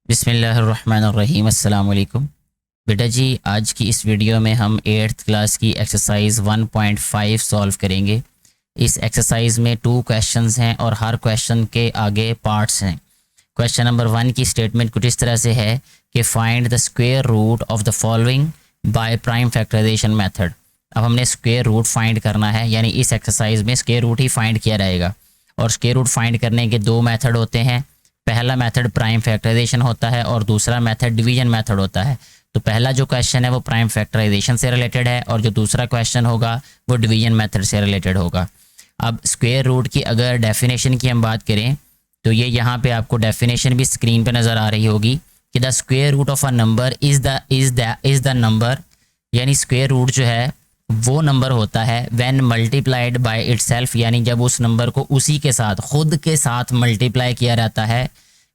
बिस्मिल्लाहिर्रहमानिर्रहीम। अस्सलाम वालेकुम। बेटा जी, आज की इस वीडियो में हम 8th क्लास की एक्सरसाइज 1.5 सॉल्व करेंगे। इस एक्सरसाइज में 2 क्वेश्चंस हैं और हर क्वेश्चन के आगे पार्ट्स हैं। क्वेश्चन नंबर 1 की स्टेटमेंट कुछ इस तरह से है कि find the square root of the following by prime factorisation method. अब हमने स्क्वायर रूट फाइंड करना है, यानी इस एक्सरसाइज में स्क्वायर रूट ही फाइंड किया जाएगा। और स्क्वायर रूट फाइंड करने के 2 मेथड होते हैं। पहला मेथड प्राइम फैक्टराइजेशन होता है और दूसरा मेथड डिवीजन मेथड होता है। तो पहला जो क्वेश्चन है वो प्राइम फैक्टराइजेशन से रिलेटेड है और जो दूसरा क्वेश्चन होगा वो डिवीजन मेथड से रिलेटेड होगा। अब स्क्वायर रूट की अगर डेफिनेशन की हम बात करें तो ये यहाँ पे आपको डेफिनेशन भी स्क्रीन पे नज़र आ रही होगी कि the square root of a number is the number, यानी स्क्वायर रूट जो है वो नंबर होता है व्हेन मल्टीप्लाइड बाय इटसेल्फ, यानी जब उस नंबर को उसी के साथ खुद के साथ मल्टीप्लाई किया जाता है।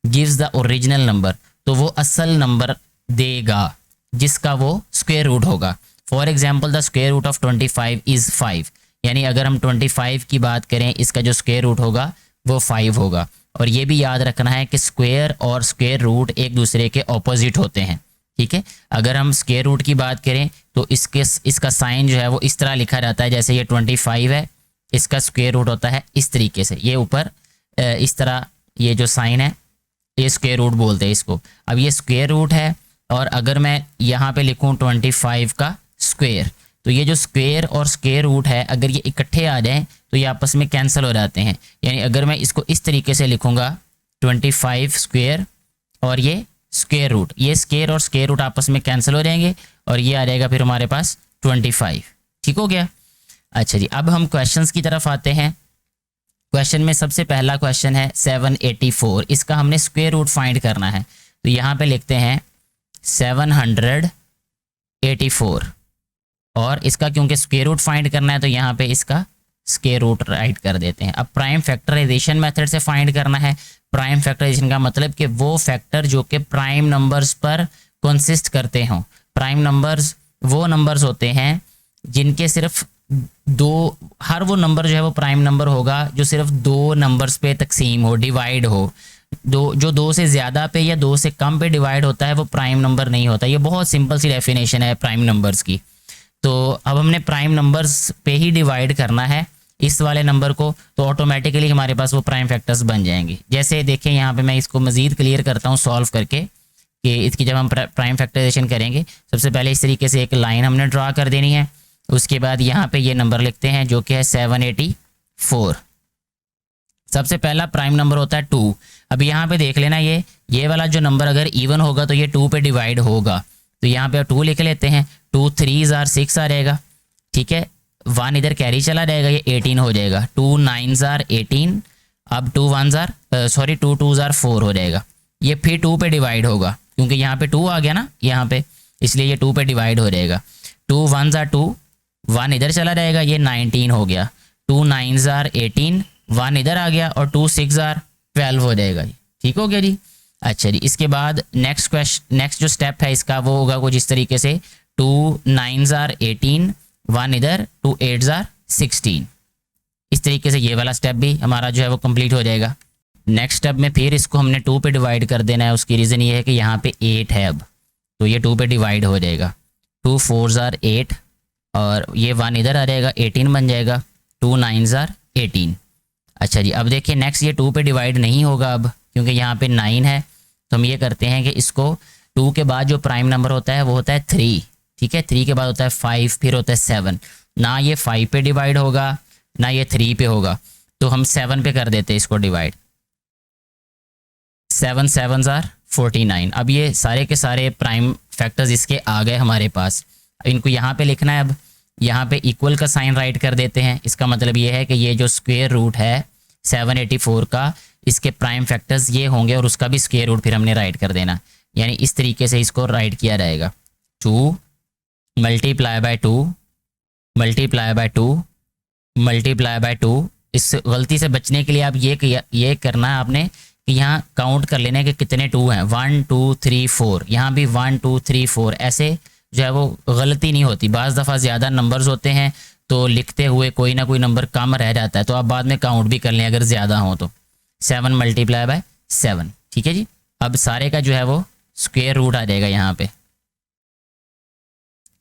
गिव्स द ओरिजिनल नंबर, तो वो असल नंबर देगा जिसका वो स्क्वायर रूट होगा। For example the square root of 25 is 5, यानी अगर हम 25 की बात करें इसका जो स्क्वायर रूट होगा वो 5 होगा। और ये भी याद रखना है कि स्क्वायर और स्क्वायर रूट एक दूसरे के ऑपोजिट होते हैं, ठीक है। अगर हम स्क्वायर रूट की बात करें तो इसका साइन जो है वो इस तरह लिखा जाता है, जैसे ये 25 है, इसका स्क्वायर रूट होता है इस तरीके से, ये ऊपर इस तरह ये जो साइन है ये स्क्वायर रूट बोलते हैं इसको। अब ये स्क्वायर रूट है और अगर मैं यहाँ पे लिखूँ 25 का स्क्वायर, तो ये जो स्क्वायर और स्क्वायर रूट है अगर ये इकट्ठे आ जाएं तो ये आपस में कैंसिल हो जाते हैं। यानी अगर मैं इसको इस तरीके से लिखूँगा 25 स्क्वायर और ये स्क्वायर रूट, ये स्क्वायर और स्क्वायर रूट आपस में कैंसिल हो जाएंगे और ये आ जाएगा फिर हमारे पास 25। ठीक हो गया। अच्छा जी, अब हम क्वेश्चंस की तरफ आते हैं। क्वेश्चन में सबसे पहला क्वेश्चन है 784, इसका हमने स्क्वायर रूट फाइंड करना है। तो यहाँ पे लिखते हैं 784 और इसका क्योंकि स्क्वायर रूट फाइंड करना है तो यहाँ पे इसका स्क्वायर रूट राइट कर देते हैं। अब प्राइम फैक्टराइजेशन मेथड से फाइंड करना है। प्राइम फैक्टराइजेशन का मतलब कि वो फैक्टर जो कि प्राइम नंबर्स पर कंसिस्ट करते हों। प्राइम नंबर्स वो नंबर्स होते हैं जिनके सिर्फ हर वो नंबर जो है वो प्राइम नंबर होगा जो सिर्फ 2 नंबर्स पे तकसीम हो, डिवाइड हो। जो 2 से ज़्यादा पे या 2 से कम पे डिवाइड होता है वो प्राइम नंबर नहीं होता। ये बहुत सिंपल सी डेफिनेशन है प्राइम नंबर्स की। तो अब हमने प्राइम नंबर्स पे ही डिवाइड करना है इस वाले नंबर को, तो ऑटोमेटिकली हमारे पास वो प्राइम फैक्टर्स बन जाएंगे। जैसे देखें यहाँ पे मैं इसको मज़ीद क्लियर करता हूँ सॉल्व करके कि इसकी जब हम प्राइम फैक्टराइजेशन करेंगे सबसे पहले इस तरीके से एक लाइन हमने ड्रा कर देनी है। उसके बाद यहाँ पे ये नंबर लिखते हैं जो कि है 784। सबसे पहला प्राइम नंबर होता है 2। अब यहाँ पे देख लेना ये वाला जो नंबर अगर इवन होगा तो ये 2 पे डिवाइड होगा, तो यहाँ पे 2 लिख लेते हैं। 2 3 ज़ार 6 आ जाएगा, ठीक है। 1 इधर कैरी चला जाएगा, ये 18 हो जाएगा। 2 9 ज़ार 18, अब 2 2 2 ज़ार 4 हो जाएगा। ये फिर 2 पे डिवाइड होगा क्योंकि यहाँ पे 2 आ गया ना यहाँ पे, इसलिए ये 2 पे डिवाइड हो जाएगा। 2 1 ज़ार 2, 1 इधर चला जाएगा, ये 19 हो गया। 2 9 ज़ार 18, 1 इधर आ गया और 2 6 ज़ार 12 हो जाएगा। ठीक हो गया जी। अच्छा जी, इसके बाद नेक्स्ट जो स्टेप है इसका वो होगा कुछ इस तरीके से 2 9 ज़ार 18, 1 इधर, 2 8 ज़ार 16। इस तरीके से ये वाला स्टेप भी हमारा जो है वो कंप्लीट हो जाएगा। नेक्स्ट स्टेप में फिर इसको हमने 2 पे डिवाइड कर देना है। उसकी रीज़न ये है कि यहाँ पे 8 है, अब तो ये 2 पे डिवाइड हो जाएगा। 2 4 ज़ार 8 और ये 1 इधर आ जाएगा, 18 बन जाएगा। 2 9 ज़ार 18। अच्छा जी, अब देखिए नेक्स्ट ये 2 पे डिवाइड नहीं होगा अब क्योंकि यहाँ पे 9 है। तो हम ये करते हैं कि इसको 2 के बाद जो प्राइम नंबर होता है वो होता है 3, ठीक है। 3 के बाद होता है 5, फिर होता है 7। ना ये 5 पे डिवाइड होगा ना ये 3 पे होगा, तो हम 7 पे कर देते हैं इसको डिवाइड। 7 7 ज़ार 49। अब ये सारे के सारे प्राइम फैक्टर्स इसके आ गए हमारे पास। इनको यहाँ पे लिखना है। अब यहाँ पे इक्वल का साइन राइट कर देते हैं। इसका मतलब ये है कि ये जो स्क्वायर रूट है 784 का, इसके प्राइम फैक्टर्स ये होंगे और उसका भी स्क्वायर रूट फिर हमने राइट कर देना। यानी इस तरीके से इसको राइट किया जाएगा। 2 multiply by 2 multiply by 2 multiply by 2। इस गलती से बचने के लिए आप ये करना है आपने कि यहाँ काउंट कर लेना है कि कितने 2 हैं। 1 2 3 4, यहाँ भी 1 2 3 4, ऐसे जो है वो गलती नहीं होती। बाज़ दफ़ा ज़्यादा नंबर्स होते हैं तो लिखते हुए कोई ना कोई नंबर कम रह जाता है, तो आप बाद में काउंट भी कर लें अगर ज़्यादा हो तो। 7 मल्टीप्लाई बाय 7, ठीक है जी। अब सारे का जो है वो स्क्वायर रूट आ जाएगा यहाँ पे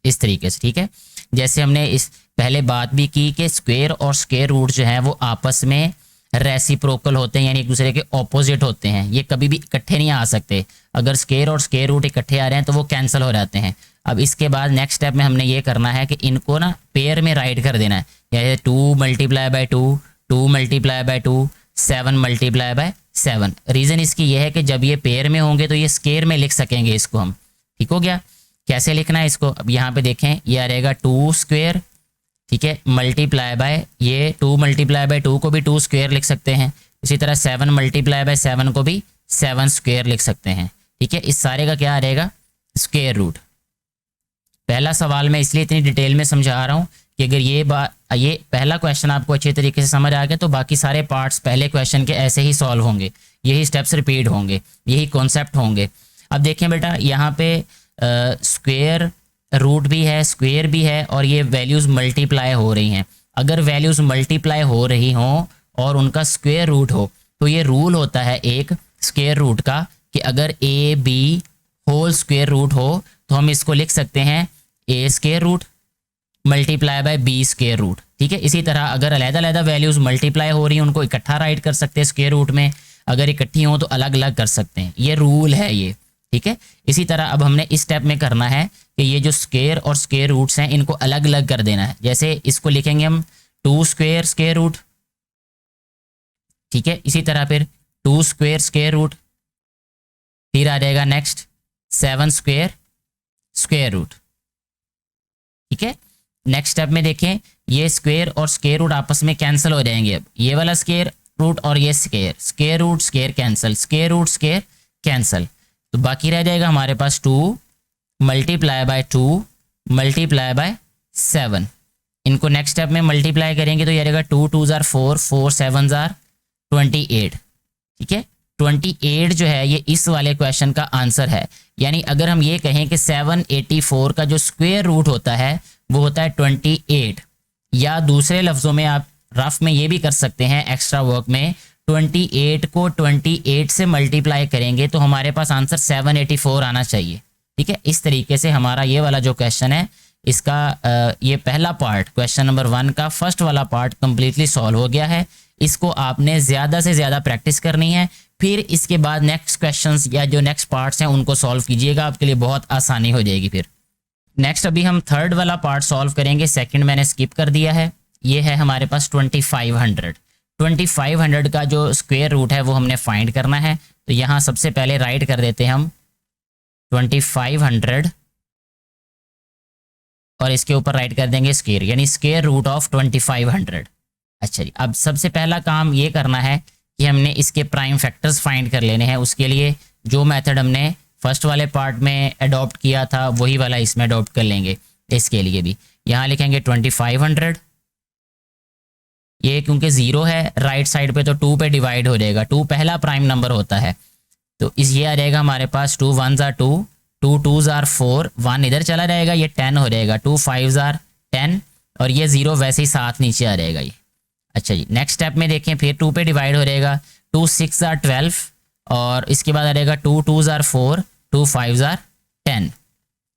इस तरीके से, ठीक है। जैसे हमने इस पहले बात भी की कि स्क्वायर और स्क्वायर रूट जो है वो आपस में रेसिप्रोकल होते हैं, यानी एक दूसरे के ऑपोजिट होते हैं, ये कभी भी इकट्ठे नहीं आ सकते। अगर स्क्वायर और स्क्वायर रूट इकट्ठे आ रहे हैं तो वो कैंसिल हो जाते हैं। अब इसके बाद नेक्स्ट स्टेप में हमने ये करना है कि इनको ना पेयर में राइट कर देना है, जैसे 2 multiply by 2, 2 multiply by 2, 7 multiply by 7। Reason इसकी यह है कि जब ये पेयर में होंगे तो ये स्क्वायर में लिख सकेंगे इसको हम, ठीक हो गया। कैसे लिखना है इसको, अब यहाँ पे देखें, ये आ रहेगा 2 स्क्वायर, ठीक है, मल्टीप्लाई बाय ये 2 मल्टीप्लाई बाय 2 को भी 2 स्क्वायर लिख सकते हैं। इसी तरह 7 मल्टीप्लाई बाय 7 को भी 7 स्क्वायर लिख सकते हैं, ठीक है। इस सारे का क्या आ रहेगा, स्क्वायर रूट। पहला सवाल मैं इसलिए इतनी डिटेल में समझा रहा हूँ कि अगर ये पहला क्वेश्चन आपको अच्छे तरीके से समझ आ गया तो बाकी सारे पार्ट्स पहले क्वेश्चन के ऐसे ही सॉल्व होंगे, यही स्टेप्स रिपीट होंगे, यही कॉन्सेप्ट होंगे। अब देखें बेटा, यहाँ पे स्क्वायर रूट भी है, स्क्वायर भी है, और ये वैल्यूज़ मल्टीप्लाई हो रही हैं। अगर वैल्यूज़ मल्टीप्लाई हो रही हों और उनका स्क्वायर रूट हो तो ये रूल होता है एक स्क्वायर रूट का कि अगर A B whole square root हो तो हम इसको लिख सकते हैं A square root multiply by B square root, ठीक है। इसी तरह अगर अलग-अलग वैल्यूज़ मल्टीप्लाई हो रही हैं उनको इकट्ठा राइट कर सकते हैं स्क्वायर रूट में, अगर इकट्ठी हों तो अलग अलग कर सकते हैं, ये रूल है ये, ठीक है। इसी तरह अब हमने इस स्टेप में करना है कि ये जो स्क्वायर और स्क्वायर रूट्स हैं इनको अलग अलग कर देना है। जैसे इसको लिखेंगे हम 2 स्क्वायर स्क्वायर रूट, ठीक है। इसी तरह फिर 2 स्क्वायर स्क्वायर रूट, फिर आ जाएगा नेक्स्ट 7 स्क्वायर स्क्वायर रूट, ठीक है। नेक्स्ट स्टेप में देखें, ये स्क्वायर और स्क्वायर रूट आपस में कैंसिल हो जाएंगे। अब ये वाला स्क्वायर रूट और ये square root square cancel, square root square cancel, तो बाकी रह जाएगा हमारे पास 2 मल्टीप्लाई बाय 2 मल्टीप्लाई बाय 7। इनको नेक्स्ट स्टेप में मल्टीप्लाई करेंगे तो ये रहेगा 2 2 जार 4, 4 7 जार 28, ठीक है। 28 जो है ये इस वाले क्वेश्चन का आंसर है। यानी अगर हम ये कहें कि 784 का जो स्क्वायर रूट होता है वो होता है 28, या दूसरे लफ्ज़ों में आप रफ में ये भी कर सकते हैं एक्स्ट्रा वर्क में, 28 को 28 से मल्टीप्लाई करेंगे तो हमारे पास आंसर 784 आना चाहिए, ठीक है। इस तरीके से हमारा ये वाला जो क्वेश्चन है इसका ये पहला पार्ट क्वेश्चन नंबर 1 का फर्स्ट वाला पार्ट कंप्लीटली सॉल्व हो गया है। इसको आपने ज़्यादा से ज़्यादा प्रैक्टिस करनी है, फिर इसके बाद नेक्स्ट क्वेश्चंस या जो नेक्स्ट पार्ट्स हैं उनको सॉल्व कीजिएगा, आपके लिए बहुत आसानी हो जाएगी। फिर नेक्स्ट अभी हम थर्ड वाला पार्ट सॉल्व करेंगे, सेकंड मैंने स्किप कर दिया है। ये है हमारे पास 2500 का जो स्क्वायर रूट है वो हमने फाइंड करना है। तो यहाँ सबसे पहले राइट कर देते हैं हम 2500 और इसके ऊपर राइट कर देंगे स्क्वायर, यानी स्क्वायर रूट ऑफ 2500। अच्छा जी, अब सबसे पहला काम ये करना है कि हमने इसके प्राइम फैक्टर्स फाइंड कर लेने हैं। उसके लिए जो मेथड हमने फर्स्ट वाले पार्ट में अडॉप्ट किया था वही वाला इसमें अडॉप्ट कर लेंगे। इसके लिए भी यहाँ लिखेंगे 2500, ये क्योंकि 0 है राइट साइड पे तो 2 पे डिवाइड हो जाएगा, 2 पहला प्राइम नंबर होता है। तो इस ये आ जाएगा हमारे पास 2 1 जार 2, 2 2 जार 4, 1 इधर चला जाएगा, ये 10 हो जाएगा, 2 5 जार 10 और ये 0 वैसे ही साथ नीचे आ जाएगा ये। अच्छा जी, नेक्स्ट स्टेप में देखें, फिर 2 पे डिवाइड हो जाएगा, 2 6 जार 12 और इसके बाद आ जाएगा 2 2 जार 4, 2 5 जार 10,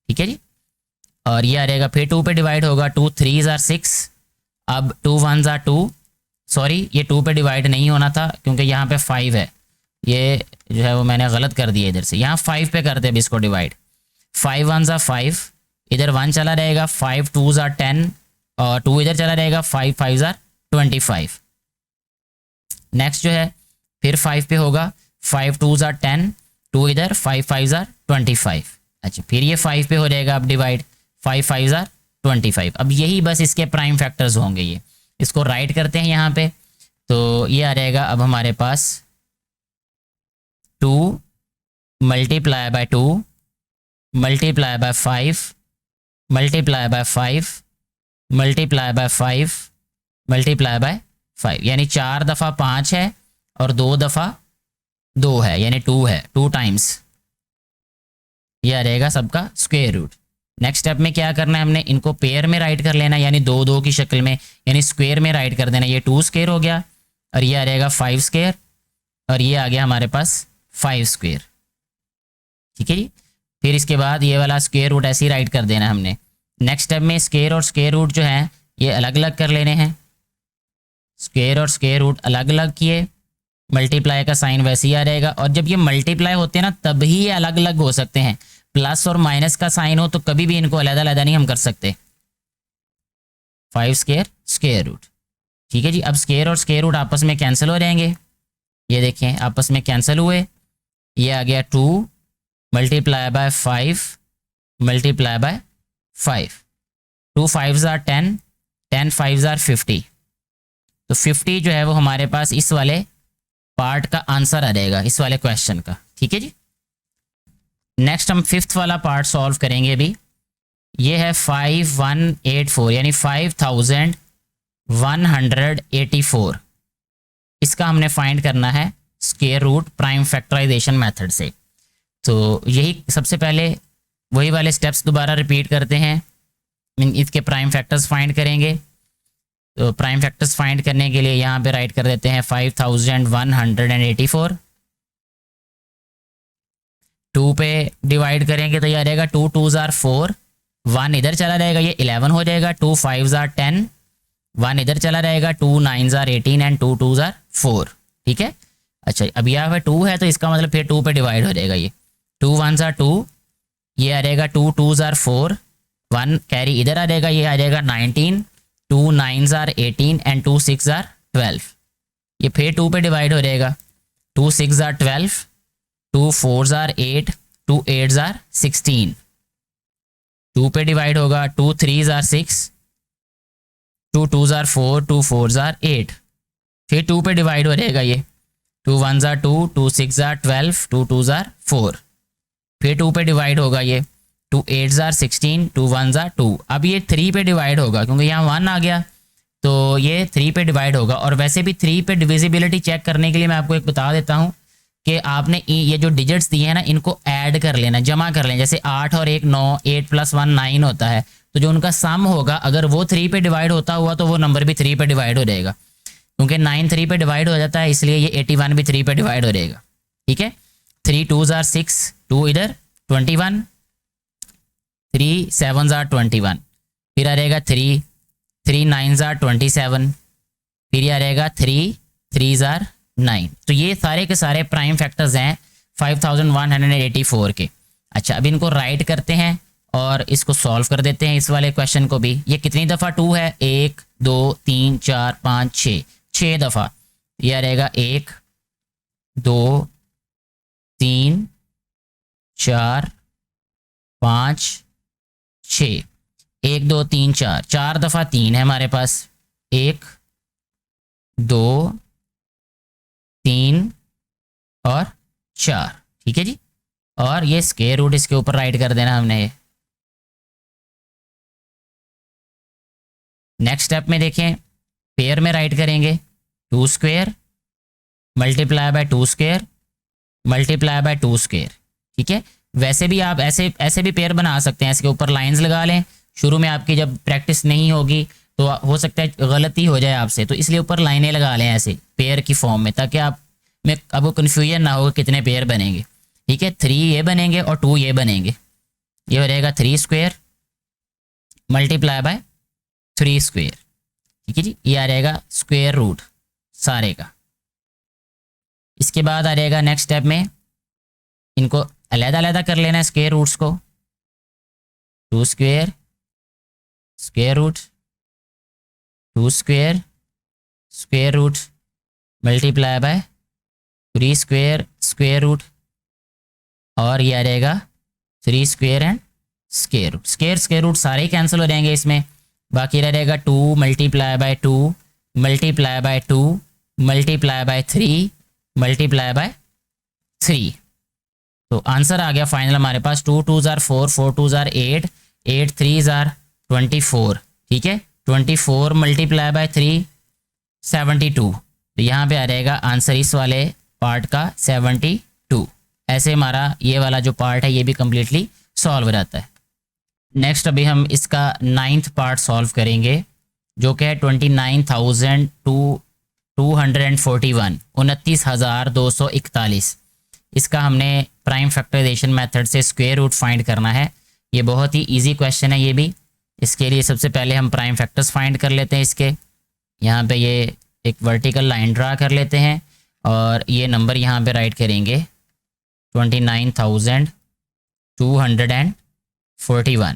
ठीक है जी। और ये आ जाएगा फिर 2 पे डिवाइड होगा, 2 3 जार 6, अब 2 1 जार 2, सॉरी ये 2 पे डिवाइड नहीं होना था क्योंकि यहाँ पे 5 है, ये जो है वो मैंने गलत कर दिया इधर से, यहाँ 5 पे करते हैं इसको डिवाइड। 5 1 जार 5, इधर 1 चला रहेगा, 5 2 जार 10 और 2 इधर चला रहेगा, 5 5 जार 25। नेक्स्ट जो है फिर 5 पे होगा, 5 2 जार 10, 2 इधर, 5 5 जार 25। अच्छा, फिर ये 5 पे हो जाएगा अब डिवाइड, 5 5 जार 25। अब यही बस इसके प्राइम फैक्टर्स होंगे, ये इसको राइट करते हैं यहाँ पे। तो ये आ जाएगा अब हमारे पास 2 multiply by 2 multiply bye 5 multiply by 5 multiply by 5 multiply by 5, यानी 4 दफ़ा 5 है और 2 दफ़ा 2 है, यानी 2 है, 2 टाइम्स ये आ रहेगा सबका स्क्वायर रूट। नेक्स्ट स्टेप में क्या करना है, हमने इनको पेयर में राइट कर लेना, यानी 2 2 की शक्ल में, यानी स्क्वायर में राइट कर देना। ये 2 स्क्वायर हो गया और ये आ रहेगा 5 स्क्वायर और ये आ गया हमारे पास 5 स्क्वायर, ठीक है जी। फिर इसके बाद ये वाला स्क्वायर रूट ऐसे ही राइट कर देना हमने। नेक्स्ट स्टेप में स्क्वायर और स्क्वायर रूट जो है ये अलग अलग कर लेने हैं। स्क्वायर और स्क्वायर रूट अलग अलग किए, मल्टीप्लाई का साइन वैसे ही आ जाएगा। और जब ये मल्टीप्लाई होते हैं ना तभी ये अलग अलग हो सकते हैं। प्लस और माइनस का साइन हो तो कभी भी इनको अलग अलग नहीं हम कर सकते। 5 स्क्वायर स्क्वायर रूट, ठीक है जी। अब स्क्वायर और स्क्वायर रूट आपस में कैंसिल हो जाएंगे, ये देखें आपस में कैंसिल हुए। ये आ गया 2 multiply bye 5 multiply by 5, 2 5s are 10, 10 5s are 50। तो 50 जो है वो हमारे पास इस वाले पार्ट का आंसर आ जाएगा, इस वाले क्वेश्चन का, ठीक है जी। नेक्स्ट हम 5th वाला पार्ट सॉल्व करेंगे अभी। ये है 5184 यानी 5184। इसका हमने फाइंड करना है square root prime factorisation method से। तो यही सबसे पहले वही वाले स्टेप्स दोबारा रिपीट करते हैं। इसके प्राइम फैक्टर्स फाइंड करेंगे। तो प्राइम फैक्टर्स फाइंड करने के लिए यहाँ पे राइट कर देते हैं 5184, 2 पे डिवाइड करेंगे तो ये आ जाएगा 2 2s are 4, 1 इधर चला जाएगा ये 11 हो जाएगा, 2 5s are 10, 1 इधर चला जाएगा, 2 9s are 18 and 2 2s are 4, ठीक है। अच्छा अब यहाँ पे 2 है तो इसका मतलब फिर 2 पे डिवाइड हो जाएगा ये, 2 1s are 2, ये आ जाएगा 2 2s are 4, 1 कैरी इधर आ जाएगा, ये आ जाएगा 19, 2 9s are 18 and 2 6s are 12। ये फिर 2 पे डिवाइड हो जाएगा, 2 6s are 12, 2 4s are 8, 2 8s are 16। 2 पे डिवाइड होगा, 2 3s are 6, 2 2s are 4, 2 4s are 8। फिर 2 पे डिवाइड हो जाएगा ये, 2 1s are 2, 2 6s are 12, 2 2s are 4। फिर 2 पे डिवाइड होगा ये, 2 8s are 16, 2 1s are 2। अब ये 3 पे डिवाइड होगा क्योंकि यहाँ 1 आ गया तो ये 3 पे डिवाइड होगा। और वैसे भी 3 पे डिविजिबिलिटी चेक करने के लिए मैं आपको एक बता देता हूँ कि आपने ये जो डिजिट्स दिए हैं ना इनको ऐड कर लेना, जमा कर लेना। जैसे 8 और 1 9, 8 + 1 9 होता है, तो जो उनका सम होगा अगर वो 3 पे डिवाइड होता हुआ तो वो नंबर भी 3 पे डिवाइड हो जाएगा। क्योंकि 9 3 पे डिवाइड हो जाता है इसलिए ये 81 भी 3 पे डिवाइड हो जाएगा, ठीक है। 3 2s are 6, 2 इधर 21, 3 7s are 21, फिर आ रहेगा 3 9s are 27, फिर ये आ रहेगा 3 3s are 9। तो ये सारे के सारे प्राइम फैक्टर्स हैं 5184 के। अच्छा अब इनको राइट करते हैं और इसको सॉल्व कर देते हैं इस वाले क्वेश्चन को भी। ये कितनी दफ़ा 2 है, 1 2 3 4 5 6, 6 दफ़ा। ये आ रहेगा 1 2 3 4 5 6, 1 2 3 4, 4 दफ़ा 3 है हमारे पास, 1 2 3 और 4, ठीक है जी। और ये स्क्वायर रूट इसके ऊपर राइट कर देना हमने। नेक्स्ट स्टेप में देखें, पेयर में राइट करेंगे 2 square multiply by 2 square multiply by 2 square, ठीक है। वैसे भी आप ऐसे भी पेयर बना सकते हैं, इसके ऊपर लाइंस लगा लें। शुरू में आपकी जब प्रैक्टिस नहीं होगी तो हो सकता है गलती हो जाए आपसे, तो इसलिए ऊपर लाइनें लगा लें ऐसे पेयर की फॉर्म में, ताकि आप में आपको कन्फ्यूजन ना हो कितने पेयर बनेंगे, ठीक है। 3 ये बनेंगे और 2 ये बनेंगे। ये हो रहेगा 3 स्क्वायर मल्टीप्लाई बाय 3 स्क्वायर, ठीक है जी। ये आ रहेगा स्क्वायर रूट सारे का। इसके बाद आ रहेगा नेक्स्ट स्टेप में इनको अलग-अलग कर लेना है स्क्वायर रूट्स को। 2 square square root, 2 square square root multiply by 3 square square root, और ये आ जाएगा 3 square and square root. Square root सारे ही कैंसिल हो जाएंगे इसमें। बाकी रह जाएगा 2 multiply by 2 multiply by 2 multiply by 3 multiply by 3। तो आंसर आ गया फाइनल हमारे पास 2 2s are 4, 4 2s are 8, 8 3s are 24, ठीक है। 24 मल्टीप्लाई बाय 3 72। तो यहाँ पे आ जाएगा आंसर इस वाले पार्ट का 72। ऐसे हमारा ये वाला जो पार्ट है ये भी कम्प्लीटली सॉल्व हो जाता है। नेक्स्ट अभी हम इसका 9th पार्ट सॉल्व करेंगे जो कि है 29,241, 29,241। इसका हमने प्राइम फैक्टराइजेशन मेथड से स्क्वायर रूट फाइंड करना है। ये बहुत ही इजी क्वेश्चन है ये भी। इसके लिए सबसे पहले हम प्राइम फैक्टर्स फाइंड कर लेते हैं इसके। यहाँ पे ये एक वर्टिकल लाइन ड्रा कर लेते हैं और ये नंबर यहाँ पे राइट करेंगे 29,241।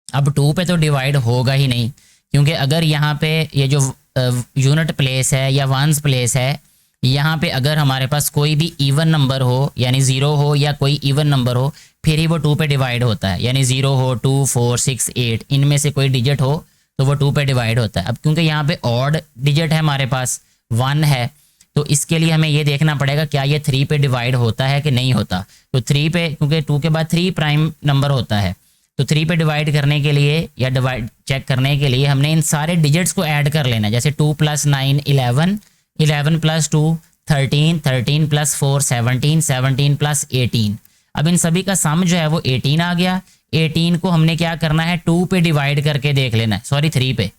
अब 2 पे तो डिवाइड होगा ही नहीं, क्योंकि अगर यहाँ पे ये जो यूनिट प्लेस है या वंस प्लेस है, यहाँ पे अगर हमारे पास कोई भी इवन नंबर हो यानी 0 हो या कोई इवन नंबर हो, फिर ही वो 2 पे डिवाइड होता है। यानी 0 हो, 2, 4, 6, 8 इनमें से कोई डिजिट हो तो वो 2 पे डिवाइड होता है। अब क्योंकि यहाँ पे ऑड डिजिट है हमारे पास 1 है, तो इसके लिए हमें ये देखना पड़ेगा क्या ये 3 पे डिवाइड होता है कि नहीं होता। तो 3 पे, क्योंकि 2 के बाद 3 प्राइम नंबर होता है, तो 3 पे डिवाइड करने के लिए या डिवाइड चेक करने के लिए हमने इन सारे डिजिट्स को ऐड कर लेना है। जैसे 2 + 9 11, 11 + 2 13, 13 + 4 17, 17 + 18। अब इन सभी का सम जो है वो 18 आ गया। 18 को हमने क्या करना है 2 पे डिवाइड करके देख लेना है, सॉरी 3 पे,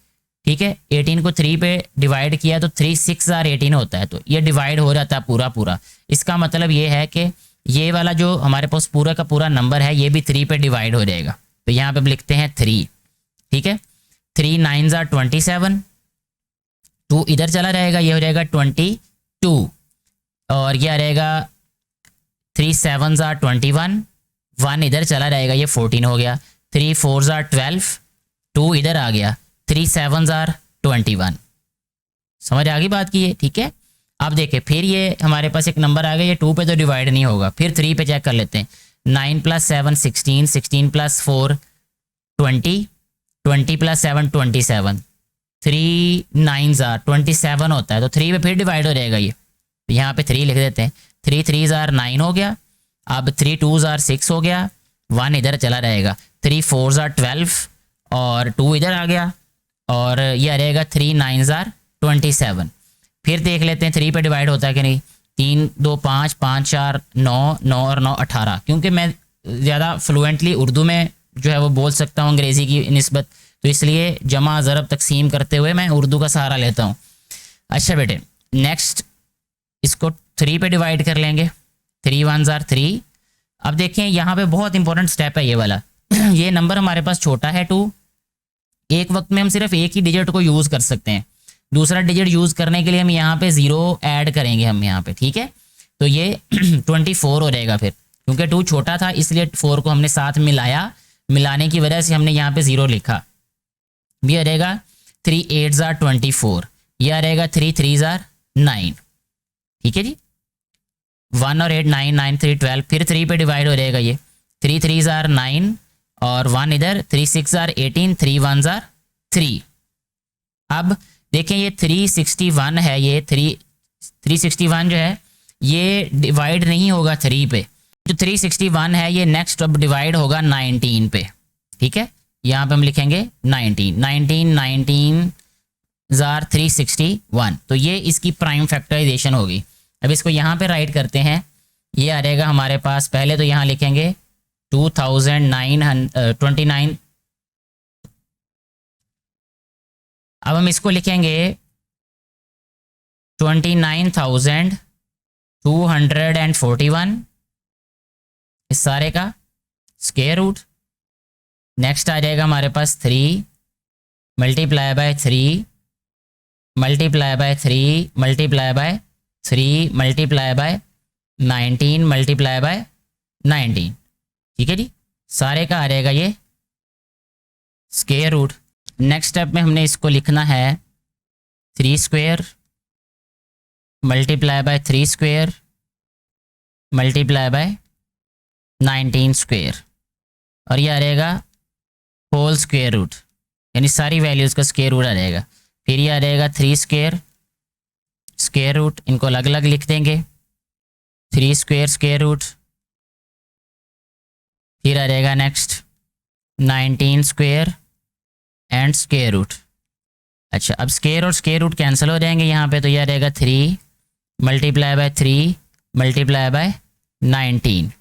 ठीक है। 18 को 3 पे डिवाइड किया तो 3 6 18 होता है, तो ये डिवाइड हो जाता है पूरा पूरा। इसका मतलब ये है कि ये वाला जो हमारे पास पूरा का पूरा नंबर है ये भी 3 पे डिवाइड हो जाएगा। तो यहाँ पे लिखते हैं 3, ठीक है। 3 9s are 27, 2 इधर चला जाएगा, ये हो जाएगा 22, और ये आ रहेगा 3 7s are 21, 1 इधर चला जाएगा, ये 14 हो गया। 3 4s are 12, 2 इधर आ गया, 3 7s are 21। समझ आ गई बात की है, ठीक है। अब देखिए फिर ये हमारे पास एक नंबर आ गया, ये 2 पे तो डिवाइड नहीं होगा, फिर 3 पे चेक कर लेते हैं। 9 + 7 16, 16 + 4 20, 20 + 7 27, 3 9s are 27 होता है, तो 3 पे फिर डिवाइड हो जाएगा ये। तो यहाँ पे 3 लिख देते हैं। 3 3s are 9 हो गया। अब 3 2s are 6 हो गया, 1 इधर चला रहेगा। 3 4s are 12 और 2 इधर आ गया, और ये आ रहेगा 3 9s are 27। फिर देख लेते हैं 3 पे डिवाइड होता है कि नहीं। 3 2 5, 5 4 9, 9 और 9 18। क्योंकि मैं ज़्यादा फ्लुएंटली उर्दू में जो है वो बोल सकता हूँ अंग्रेज़ी की निस्बत, तो इसलिए जमा ज़रब तकसीम करते हुए मैं उर्दू का सहारा लेता हूँ। अच्छा बेटे, नेक्स्ट इसको 3 पे डिवाइड कर लेंगे। 3 1s are 3। अब देखें यहाँ पे बहुत इंपॉर्टेंट स्टेप है ये वाला। ये नंबर हमारे पास छोटा है 2, एक वक्त में हम सिर्फ एक ही डिजिट को यूज़ कर सकते हैं। दूसरा डिजिट यूज़ करने के लिए हम यहाँ पे 0 ऐड करेंगे हम यहाँ पे, ठीक है। तो ये 24 हो जाएगा फिर, क्योंकि 2 छोटा था इसलिए 4 को हमने साथ मिलाया, मिलाने की वजह से हमने यहाँ पे 0 लिखा। ये आ रहेगा 3 8s are 24, ये आ रहेगा 3 3s are 9, ठीक है जी। 1 और 8 9, 9 3 12, फिर 3 पे डिवाइड हो जाएगा ये। 3 3s are 9 और 1 इधर, 3 6 are 18, 3 1s are 3। अब देखें ये 361 है, ये 361 जो है ये डिवाइड नहीं होगा 3 पे। जो 361 है ये नेक्स्ट अब डिवाइड होगा 19 पे, ठीक है। यहाँ पे हम लिखेंगे 19 19 19 जार 361, तो ये इसकी प्राइम फैक्टराइजेशन होगी। अब इसको यहाँ पे राइट करते हैं, ये आ रहेगा हमारे पास। पहले तो यहाँ लिखेंगे 2929। अब हम इसको लिखेंगे 29,241, इस सारे का स्क्वायर रूट। नेक्स्ट आ जाएगा हमारे पास 3 multiply by 3 multiply by 3 multiply by 3 multiply by 19 multiply by 19, ठीक है जी। सारे का आ जाएगा ये स्क्वायर रूट। नेक्स्ट स्टेप में हमने इसको लिखना है 3 square multiply by 3 square multiply by 19 square, और ये आ रहेगा होल स्क्वायर रूट, यानी सारी वैल्यूज़ का स्क्वायर रूट आ जाएगा। फिर ये आ जाएगा 3 स्क्वायर स्क्वायर रूट, इनको अलग अलग लिख देंगे। 3 स्क्वायर स्क्वायर रूट, फिर आ जाएगा next 19 square and square root. अच्छा, अब स्क्वायर और स्क्वायर रूट कैंसिल हो जाएंगे यहाँ पे, तो यह रहेगा 3 multiply by 3 multiply by 19।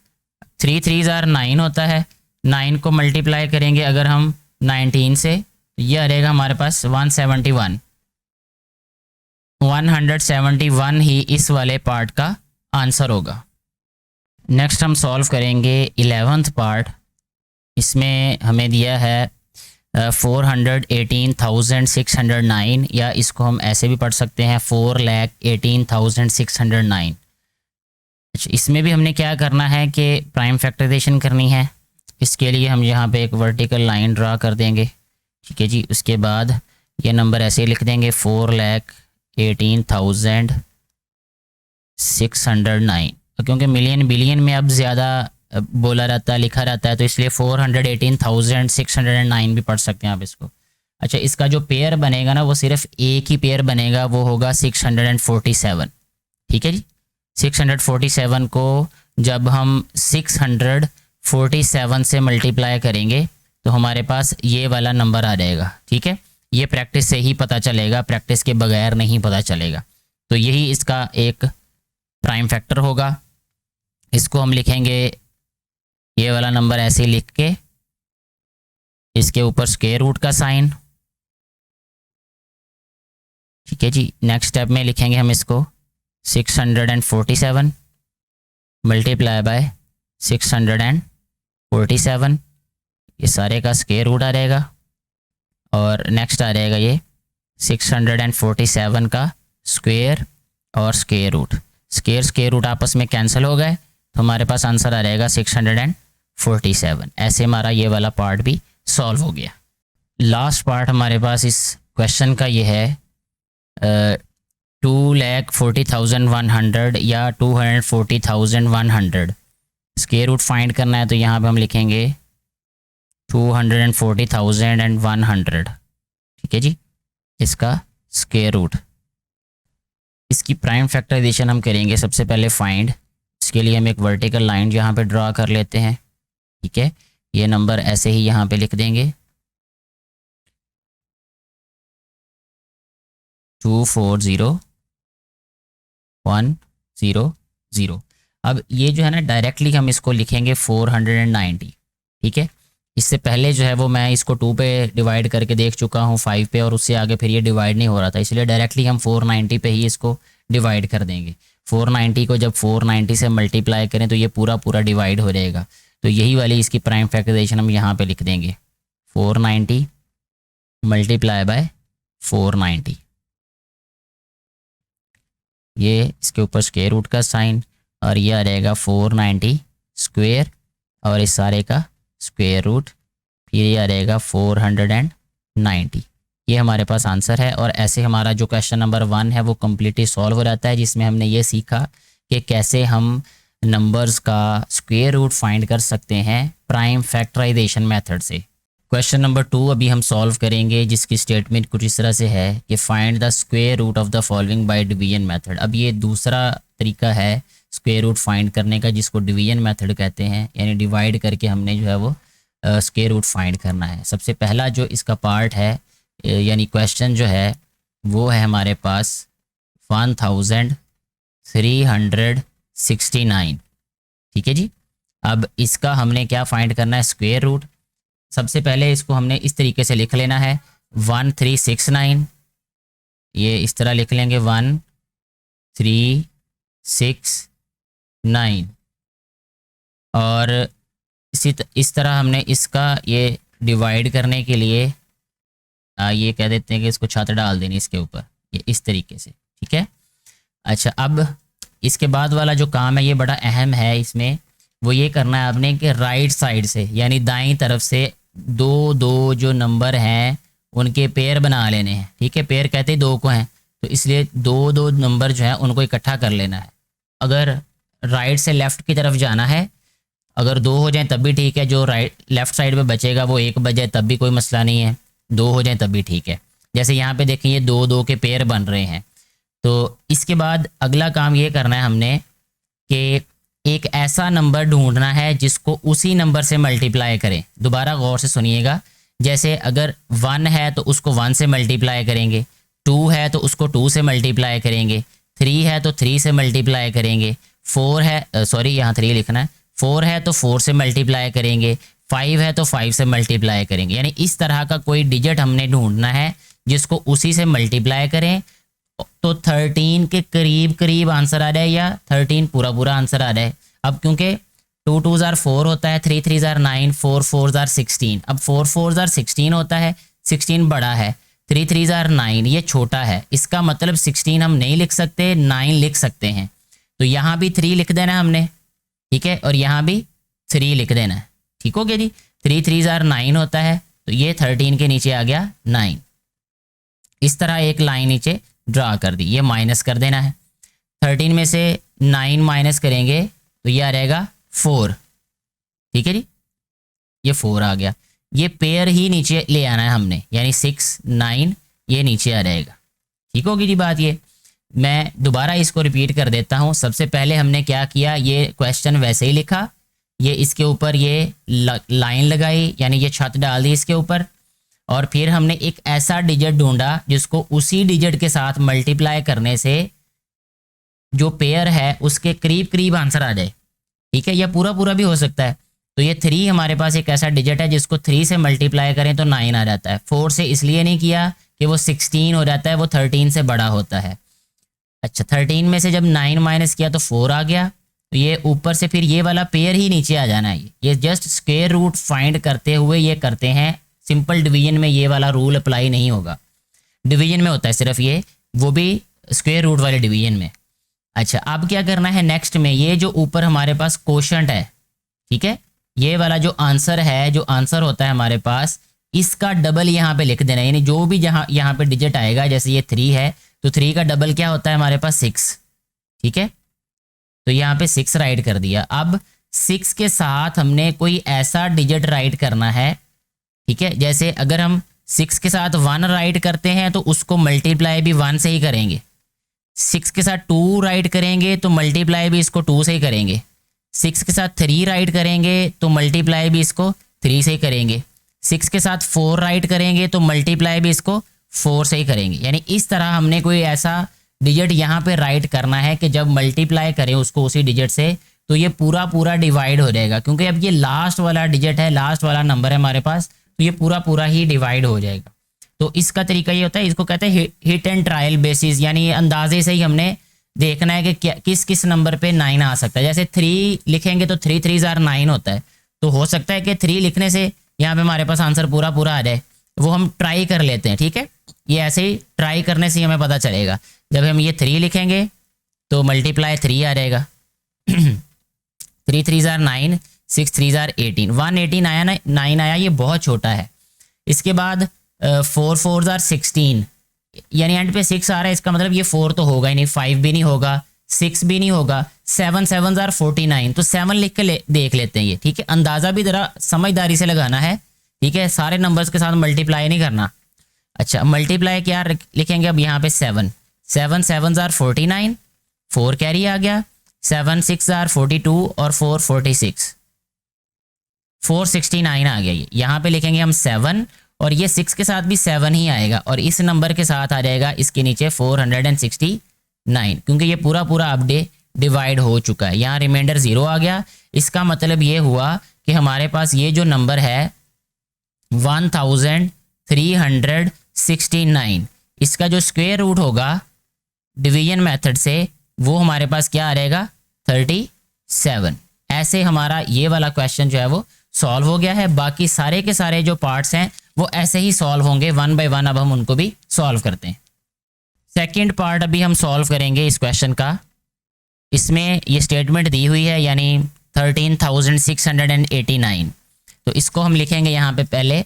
3 3s are 9 होता है, 9 को मल्टीप्लाई करेंगे अगर हम 19 से, यह रहेगा हमारे पास 171 ही इस वाले पार्ट का आंसर होगा। नेक्स्ट हम सॉल्व करेंगे 11th पार्ट। इसमें हमें दिया है 418,609, या इसको हम ऐसे भी पढ़ सकते हैं 4,18,609। अच्छा, इसमें भी हमने क्या करना है कि प्राइम फैक्टराइजेशन करनी है। इसके लिए हम यहाँ पे एक वर्टिकल लाइन ड्रा कर देंगे, ठीक है जी। उसके बाद ये नंबर ऐसे लिख देंगे 4,18,609, क्योंकि मिलियन बिलियन में अब ज़्यादा बोला रहता है, लिखा रहता है, तो इसलिए 418,609 भी पढ़ सकते हैं आप इसको। अच्छा, इसका जो पेयर बनेगा ना वो सिर्फ एक ही पेयर बनेगा, वो होगा 647, ठीक है जी। 647 को जब हम 647 से मल्टीप्लाई करेंगे तो हमारे पास ये वाला नंबर आ जाएगा, ठीक है। ये प्रैक्टिस से ही पता चलेगा, प्रैक्टिस के बगैर नहीं पता चलेगा। तो यही इसका एक प्राइम फैक्टर होगा। इसको हम लिखेंगे, ये वाला नंबर ऐसे लिख के इसके ऊपर स्क्वायर रूट का साइन, ठीक है जी। नेक्स्ट स्टेप में लिखेंगे हम इसको 647 मल्टीप्लाई बाय 647, ये सारे का स्क्वायर रूट आ जाएगा। और नेक्स्ट आ जाएगा ये 647 का स्क्वायर और स्क्वायर रूट, स्क्वायर रूट आपस में कैंसिल हो गए, तो हमारे पास आंसर आ जाएगा 647। ऐसे हमारा ये वाला पार्ट भी सॉल्व हो गया। लास्ट पार्ट हमारे पास इस क्वेश्चन का ये है 2,40,100 या 240,100 स्क्वायर रूट फाइंड करना है। तो यहाँ पे हम लिखेंगे 240,100, ठीक है जी, इसका स्क्वायर रूट। इसकी प्राइम फैक्टराइजेशन हम करेंगे सबसे पहले फाइंड। इसके लिए हम एक वर्टिकल लाइन यहाँ पे ड्रा कर लेते हैं, ठीक है। ये नंबर ऐसे ही यहाँ पे लिख देंगे 240,100। अब ये जो है ना डायरेक्टली हम इसको लिखेंगे 490, ठीक है। इससे पहले जो है वो मैं इसको 2 पे डिवाइड करके देख चुका हूँ, 5 पे, और उससे आगे फिर ये डिवाइड नहीं हो रहा था, इसलिए डायरेक्टली हम 490 पे ही इसको डिवाइड कर देंगे। 490 को जब 490 से मल्टीप्लाई करें तो ये पूरा पूरा डिवाइड हो जाएगा। तो यही वाली इसकी प्राइम फैक्टराइजेशन हम यहाँ पे लिख देंगे 490 मल्टीप्लाई बाय 490, ये इसके ऊपर स्क्वायर रूट का साइन, और ये आ जाएगा 490 स्क्वायर और इस सारे का स्क्वायर रूट, फिर ये आ जाएगा 490। ये हमारे पास आंसर है। और ऐसे हमारा जो क्वेश्चन नंबर 1 है वो कम्प्लीटली सॉल्व हो जाता है, जिसमें हमने ये सीखा कि कैसे हम नंबर्स का स्क्वायर रूट फाइंड कर सकते हैं प्राइम फैक्टराइजेशन मेथड से। क्वेश्चन नंबर 2 अभी हम सॉल्व करेंगे, जिसकी स्टेटमेंट कुछ इस तरह से है कि find the square root of the following by division method. अब ये दूसरा तरीका है स्क्वायर रूट फाइंड करने का, जिसको डिवीजन मेथड कहते हैं, यानी डिवाइड करके हमने जो है वो स्क्वायर रूट फाइंड करना है। सबसे पहला जो इसका पार्ट है यानी क्वेश्चन जो है वो है हमारे पास 1369, ठीक है जी। अब इसका हमने क्या फाइंड करना है, स्क्वायर रूट। सबसे पहले इसको हमने इस तरीके से लिख लेना है 1369, ये इस तरह लिख लेंगे 1369, और इस तरह हमने इसका ये डिवाइड करने के लिए ये कह देते हैं कि इसको छात्र डाल देनी इसके ऊपर, ये इस तरीके से, ठीक है। अच्छा, अब इसके बाद वाला जो काम है ये बड़ा अहम है, इसमें वो ये करना है आपने कि राइट साइड से यानी दाईं तरफ से दो दो जो नंबर हैं उनके पेयर बना लेने हैं, ठीक है। पेयर कहते ही 2 को हैं, तो इसलिए 2 नंबर जो है उनको इकट्ठा कर लेना है। अगर राइट से लेफ़्ट की तरफ जाना है, अगर 2 हो जाएं तब भी ठीक है, जो लेफ़्ट साइड पे बचेगा वो 1 बच जाए तब भी कोई मसला नहीं है, 2 हो जाएं तब भी ठीक है। जैसे यहाँ पे देखें ये 2 के पेयर बन रहे हैं। तो इसके बाद अगला काम ये करना है हमने कि एक ऐसा नंबर ढूंढना है जिसको उसी नंबर से मल्टीप्लाई करें। दोबारा गौर से सुनिएगा, जैसे अगर 1 है तो उसको 1 से मल्टीप्लाई करेंगे, 2 है तो उसको 2 से मल्टीप्लाई करेंगे, 3 है तो 3 से मल्टीप्लाई करेंगे, 4 है यहाँ 3 लिखना है, 4 है तो 4 से मल्टीप्लाई करेंगे, 5 है तो 5 से मल्टीप्लाई करेंगे। यानी इस तरह का कोई डिजिट हमने ढूंढना है जिसको उसी से मल्टीप्लाई करें तो 13 के करीब करीब आंसर आ रहा है या 13 पूरा पूरा आंसर आ रहा है। अब क्योंकि 2 2s are 4 होता है, 3 3s are 9, 4 4s are 16। अब 4 4s are 16 होता है, 16 बड़ा है, 3 3s are 9 ये छोटा है। इसका मतलब 16 हम नहीं लिख सकते, 9 लिख सकते हैं। तो यहाँ भी 3 लिख देना है हमने, ठीक है, और यहाँ भी 3 लिख देना है। ठीक हो गया जी। 3 3s are 9 होता है, तो ये 13 के नीचे आ गया 9। इस तरह एक लाइन नीचे ड्रा कर दी, ये माइनस कर देना है। 13 में से 9 माइनस करेंगे तो ये आ रहेगा 4। ठीक है जी, ये 4 आ गया। ये पेयर ही नीचे ले आना है हमने, यानी 6 9 ये नीचे आ रहेगा। ठीक होगी जी बात। ये मैं दोबारा इसको रिपीट कर देता हूँ। सबसे पहले हमने क्या किया, ये क्वेश्चन वैसे ही लिखा, ये इसके ऊपर ये लाइन लगाई, यानी ये छत डाल दी इसके ऊपर, और फिर हमने एक ऐसा डिजिट ढूंढा जिसको उसी डिजिट के साथ मल्टीप्लाई करने से जो पेयर है उसके करीब करीब आंसर आ जाए। ठीक है, यह पूरा पूरा भी हो सकता है। तो ये 3 हमारे पास एक ऐसा डिजिट है जिसको 3 से मल्टीप्लाई करें तो 9 आ जाता है। 4 से इसलिए नहीं किया कि वो 16 हो जाता है, वो 13 से बड़ा होता है। अच्छा, 13 में से जब 9 माइनस किया तो 4 आ गया, तो ये ऊपर से फिर ये वाला पेयर ही नीचे आ जाना है। ये जस्ट स्क्वायर रूट फाइंड करते हुए ये करते हैं। सिंपल डिवीजन में ये वाला रूल अप्लाई नहीं होगा, डिवीजन में होता है सिर्फ ये, वो भी स्क्वायर रूट वाले डिवीजन में। अच्छा, अब क्या करना है नेक्स्ट में, ये जो ऊपर हमारे पास कोशंट है, ठीक है, ये वाला जो आंसर है, जो आंसर होता है हमारे पास, इसका डबल यहाँ पे लिख देना है। यानी जो भी जहाँ यहाँ पे डिजिट आएगा, जैसे ये 3 है तो 3 का डबल क्या होता है हमारे पास 6। ठीक है, तो यहाँ पे 6 राइट कर दिया। अब 6 के साथ हमने कोई ऐसा डिजिट राइट करना है, ठीक है, जैसे अगर हम 6 के साथ 1 राइट करते हैं तो उसको मल्टीप्लाई भी 1 से ही करेंगे। 6 के साथ 2 राइट करेंगे तो मल्टीप्लाई भी इसको 2 से ही करेंगे। 6 के साथ 3 राइट करेंगे तो मल्टीप्लाई भी इसको 3 से ही करेंगे। 6 के साथ 4 राइट करेंगे तो मल्टीप्लाई भी इसको 4 से ही करेंगे। यानी इस तरह हमने कोई ऐसा डिजिट यहाँ पे राइट करना है कि जब मल्टीप्लाई करें उसको उसी डिजिट से तो ये पूरा पूरा डिवाइड हो जाएगा। क्योंकि अब ये लास्ट वाला डिजिट है, लास्ट वाला नंबर है हमारे पास, तो ये पूरा पूरा ही डिवाइड हो जाएगा। तो इसका तरीका ये होता है, इसको कहते हैं हिट एंड ट्रायल बेसिस, यानी अंदाजे से ही हमने देखना है कि किस किस नंबर पे 9 आ सकता है। जैसे 3 लिखेंगे तो 3 3s are 9 होता है, तो हो सकता है कि 3 लिखने से यहाँ पे हमारे पास आंसर पूरा पूरा आ जाए। वो हम ट्राई कर लेते हैं, ठीक है, ये ऐसे ही ट्राई करने से हमें पता चलेगा। जब हम ये 3 लिखेंगे तो मल्टीप्लाई 3 आ जाएगा। 3 3s are 9, 6 3s are 18, 118 आया ना, 9 आया, ये बहुत छोटा है। इसके बाद 4 4s are 16, यानी एंड पे 6 आ रहा है, इसका मतलब ये 4 तो होगा ही नहीं, 5 भी नहीं होगा, 6 भी नहीं होगा। 7 7s are 49, तो 7 लिख के देख लेते हैं ये, ठीक है। अंदाज़ा भी ज़रा समझदारी से लगाना है, ठीक है, सारे नंबर्स के साथ मल्टीप्लाई नहीं करना। अच्छा, मल्टीप्लाई क्या लिखेंगे अब यहाँ पे 7 7 7s are 49, 4 कैरी आ गया, 7 6 are 42 और 4 46, 469 आ गया। ये यहाँ पे लिखेंगे हम 7 और ये 6 के साथ भी 7 ही आएगा और इस नंबर के साथ आ जाएगा इसके नीचे 469, क्योंकि ये पूरा पूरा अपडे डिवाइड हो चुका है। यहाँ रिमाइंडर 0 आ गया। इसका मतलब ये हुआ कि हमारे पास ये जो नंबर है 1369, इसका जो स्क्वायर रूट होगा डिवीजन मेथड से वो हमारे पास क्या आ रहेगा 37। ऐसे हमारा ये वाला क्वेश्चन जो है वो सॉल्व हो गया है। बाकी सारे के सारे जो पार्ट्स हैं वो ऐसे ही सॉल्व होंगे, 1 बाय 1 अब हम उनको भी सॉल्व करते हैं। सेकंड पार्ट अभी हम सॉल्व करेंगे इस क्वेश्चन का। इसमें ये स्टेटमेंट दी हुई है, यानी 13,689, तो इसको हम लिखेंगे यहाँ पे, पहले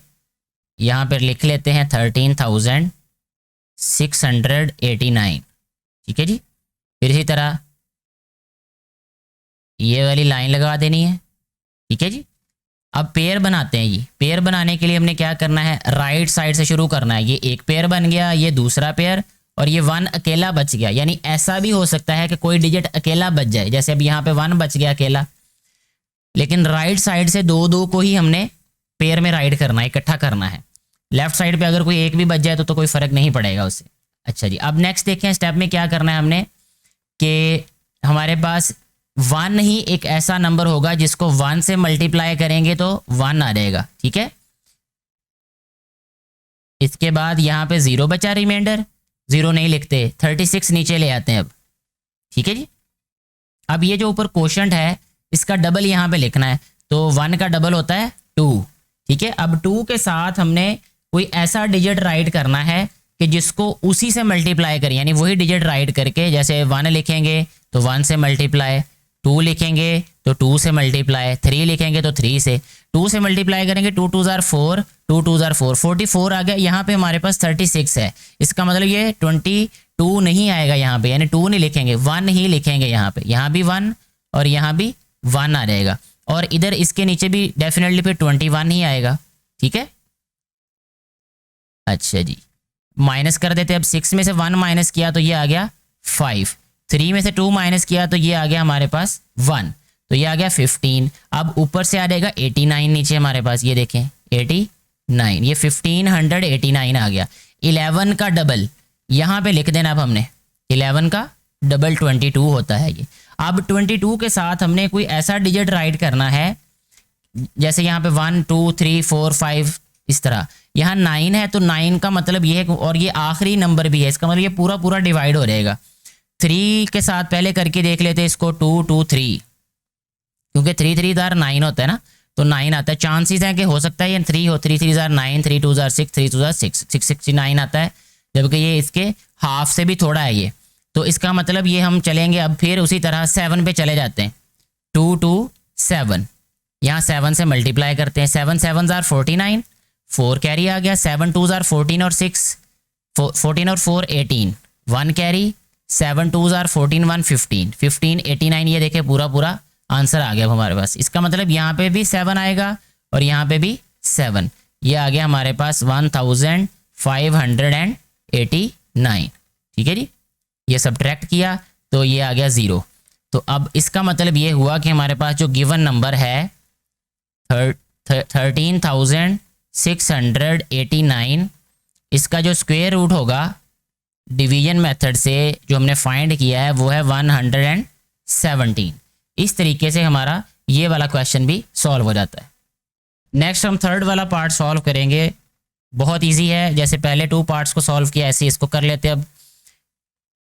यहाँ पर लिख लेते हैं 13,689, ठीक है जी। फिर इसी तरह ये वाली लाइन लगा देनी है, ठीक है जी। अब पेयर बनाते हैं जी। पेयर बनाने के लिए हमने क्या करना है, राइट साइड से शुरू करना है। ये एक पेयर बन गया, ये दूसरा पेयर, और ये 1 अकेला बच गया। यानी ऐसा भी हो सकता है कि कोई डिजिट अकेला बच जाए, जैसे अब यहाँ पे 1 बच गया अकेला, लेकिन राइट साइड से 2 2 को ही हमने पेयर में राइट करना है, इकट्ठा करना है। लेफ्ट साइड पे अगर कोई एक भी बच जाए तो कोई फर्क नहीं पड़ेगा उससे। अच्छा जी, अब नेक्स्ट देखें स्टेप में क्या करना है हमने, कि हमारे पास 1 ही एक ऐसा नंबर होगा जिसको 1 से मल्टीप्लाई करेंगे तो 1 आ जाएगा, ठीक है। इसके बाद यहाँ पे 0 बचा रिमाइंडर, 0 नहीं लिखते, 36 नीचे ले आते हैं अब। ठीक है जी। अब ये जो ऊपर क्वोशंट है इसका डबल यहाँ पे लिखना है, तो 1 का डबल होता है 2। ठीक है, अब 2 के साथ हमने कोई ऐसा डिजिट राइट करना है कि जिसको उसी से मल्टीप्लाई करें, यानी वही डिजिट राइट करके, जैसे 1 लिखेंगे तो 1 से मल्टीप्लाई, 2 लिखेंगे तो 2 से मल्टीप्लाई, 3 लिखेंगे तो 3 से, 2 से मल्टीप्लाई करेंगे, 2 2 जार 4, 2 2 जार 4, 44 आ गया। यहाँ पे हमारे पास 36 है, इसका मतलब ये 22 नहीं आएगा यहाँ पे, यानी 2 नहीं लिखेंगे, 1 ही लिखेंगे यहाँ पे, यहाँ भी 1 और यहाँ भी 1 आ जाएगा, और इधर इसके नीचे भी डेफिनेटली फिर 21 ही आएगा। ठीक है, अच्छा जी, माइनस कर देते। अब 6 में से 1 माइनस किया तो ये आ गया 5, 3 में से 2 माइनस किया तो ये आ गया हमारे पास 1, तो ये आ गया 15। अब ऊपर से आ जाएगा 89 नीचे हमारे पास, ये देखें 89, ये 1589 आ गया। 11 का डबल यहाँ पे लिख देना। अब हमने 11 का डबल 22 होता है ये। अब 22 के साथ हमने कोई ऐसा डिजिट राइट करना है, जैसे यहाँ पे 1 2 3 4 5 इस तरह। यहाँ 9 है तो 9 का मतलब ये है, और ये आखिरी नंबर भी है, इसका मतलब ये पूरा पूरा डिवाइड हो जाएगा। 3 के साथ पहले करके देख लेते हैं इसको, 2 2 3, क्योंकि 3 3 जार 9 होता है ना, तो 9 आता है। चांसेस हैं कि हो सकता है ये 3 हो, 3 3 जार 9, 3 2 जार 6, 3 2 जार 6, 669 आता है, जबकि ये इसके हाफ से भी थोड़ा है ये। तो इसका मतलब ये हम चलेंगे अब फिर उसी तरह 7 पे चले जाते हैं, 2 2 7, यहाँ 7 से मल्टीप्लाई करते हैं, 7 7 जार 49, 4 कैरी आ गया, 7 2 जार 14 और 6, 14 और 4 18, 1 कैरी, 7 2 जार 14 1 15, 15 89, ये देखे पूरा पूरा आंसर आ गया हमारे पास। इसका मतलब यहाँ पे भी 7 आएगा और यहाँ पे भी 7, ये आ गया हमारे पास 1589। ठीक है जी, ये सब्ट्रैक्ट किया तो ये आ गया 0। तो अब इसका मतलब ये हुआ कि हमारे पास जो गिवन नंबर है 13,689, इसका जो स्क्वायर रूट होगा डिवीजन मेथड से जो हमने फाइंड किया है वो है 117। इस तरीके से हमारा ये वाला क्वेश्चन भी सॉल्व हो जाता है। नेक्स्ट हम थर्ड वाला पार्ट सॉल्व करेंगे, बहुत इजी है, जैसे पहले 2 पार्ट्स को सॉल्व किया ऐसे इसको कर लेते हैं। अब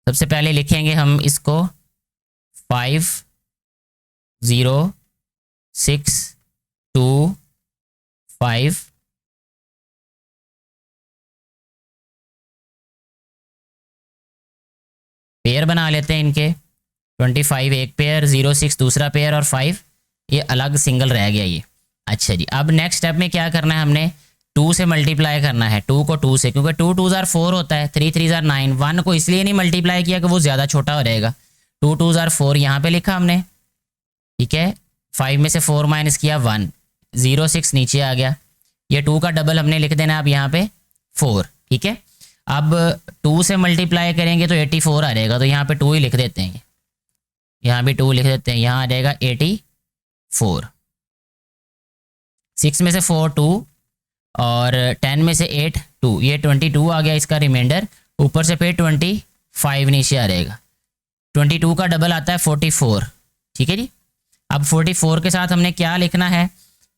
सबसे पहले लिखेंगे हम इसको 5 0 6 2 5 पेयर बना लेते हैं इनके, 25 एक पेयर, 0 6 दूसरा पेयर और 5 ये अलग सिंगल रह गया ये। अच्छा जी, अब नेक्स्ट स्टेप में क्या करना है, हमने 2 से मल्टीप्लाई करना है, 2 को 2 से, क्योंकि 2 2 जार 4 होता है, 3 3 जार 9, 1 को इसलिए नहीं मल्टीप्लाई किया कि वो ज़्यादा छोटा हो रहेगा, 2 2 जार 4 यहाँ पे लिखा हमने। ठीक है, 5 में से 4 माइनस किया 1, 0 6 नीचे आ गया, ये 2 का डबल हमने लिख देना अब यहाँ पे 4। ठीक है, अब 2 से मल्टीप्लाई करेंगे तो 84 आ जाएगा, तो यहाँ पे 2 ही लिख देते हैं, यहाँ भी 2 लिख देते हैं, यहाँ आ जाएगा 84। 6 में से 4 2 और 10 में से 8 2, ये 22 आ गया इसका रिमाइंडर, ऊपर से फिर 25 नीचे आ जाएगा, 22 का डबल आता है 44। ठीक है जी, अब 44 के साथ हमने क्या लिखना है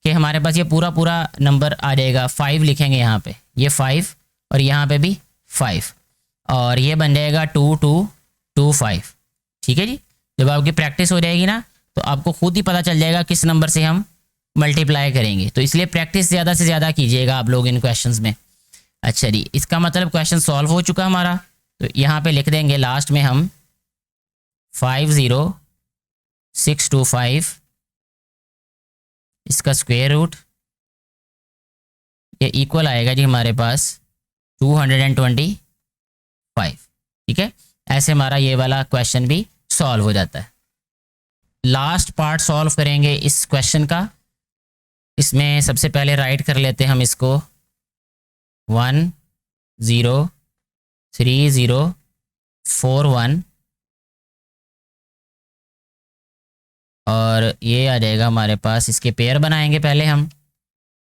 कि हमारे पास ये पूरा पूरा नंबर आ जाएगा, 5 लिखेंगे यहाँ पे, ये 5 और यहाँ पे भी 5, और ये बन जाएगा 2 2 2 5। ठीक है जी, जब आपकी प्रैक्टिस हो जाएगी ना तो आपको खुद ही पता चल जाएगा किस नंबर से हम मल्टीप्लाई करेंगे, तो इसलिए प्रैक्टिस ज़्यादा से ज़्यादा कीजिएगा आप लोग इन क्वेश्चंस में। अच्छा जी, इसका मतलब क्वेश्चन सॉल्व हो चुका हमारा, तो यहाँ पे लिख देंगे लास्ट में हम 50625, इसका स्क्वायर रूट, ये इक्वल आएगा जी हमारे पास 225। ठीक है, ऐसे हमारा ये वाला क्वेश्चन भी सॉल्व हो जाता है। लास्ट पार्ट सॉल्व करेंगे इस क्वेश्चन का, इसमें सबसे पहले राइट कर लेते हैं हम इसको 1 0 3 0 4 1, और ये आ जाएगा हमारे पास, इसके पेयर बनाएंगे पहले हम,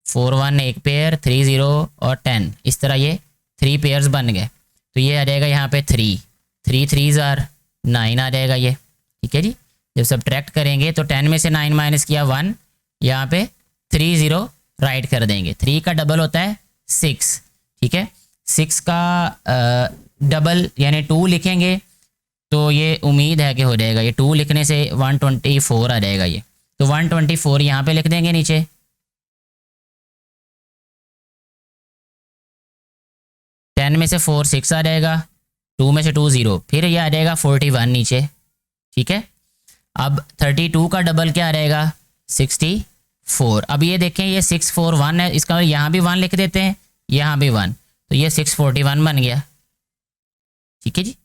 4 1 एक पेयर, 3 0 और 10, इस तरह ये 3 पेयर्स बन गए, तो ये आ जाएगा यहाँ पे 3 3 3 जार 9 आ जाएगा ये। ठीक है जी, जब सब्ट्रैक्ट करेंगे तो 10 में से 9 माइनस किया 1, यहाँ पे 3 0 राइट कर देंगे, 3 का डबल होता है 6। ठीक है, 6 का डबल यानी 2 लिखेंगे तो ये उम्मीद है कि हो जाएगा। ये 2 लिखने से 124 आ जाएगा ये। तो 124 यहाँ पे लिख देंगे नीचे। टेन में से 4 6 आ जाएगा, 2 में से 2 0, फिर ये आ जाएगा 41 नीचे। ठीक है, अब 32 का डबल क्या आ जाएगा 64। अब ये देखें ये 641 है, इसका यहाँ भी 1 लिख देते हैं, यहाँ भी 1, तो ये 641 बन गया। ठीक है जी,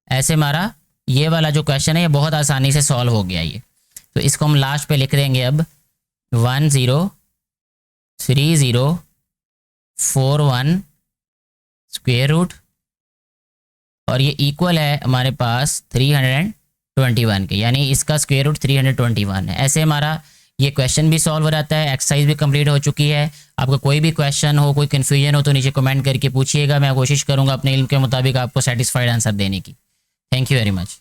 ऐसे हमारा ये वाला जो क्वेश्चन है ये बहुत आसानी से सॉल्व हो गया ये। तो इसको हम लास्ट पे लिख देंगे अब 103041 स्क्वायर रूट, और ये इक्वल है हमारे पास 321 के, यानी इसका स्क्वायर रूट 321 है। ऐसे हमारा ये क्वेश्चन भी सॉल्व हो जाता है, एक्सरसाइज भी कंप्लीट हो चुकी है। आपका कोई भी क्वेश्चन हो, कोई कन्फ्यूजन हो तो नीचे कमेंट करके पूछिएगा, मैं कोशिश करूँगा अपने इल्म के मुताबिक आपको सेटिस्फाइड आंसर देने की। Thank you very much.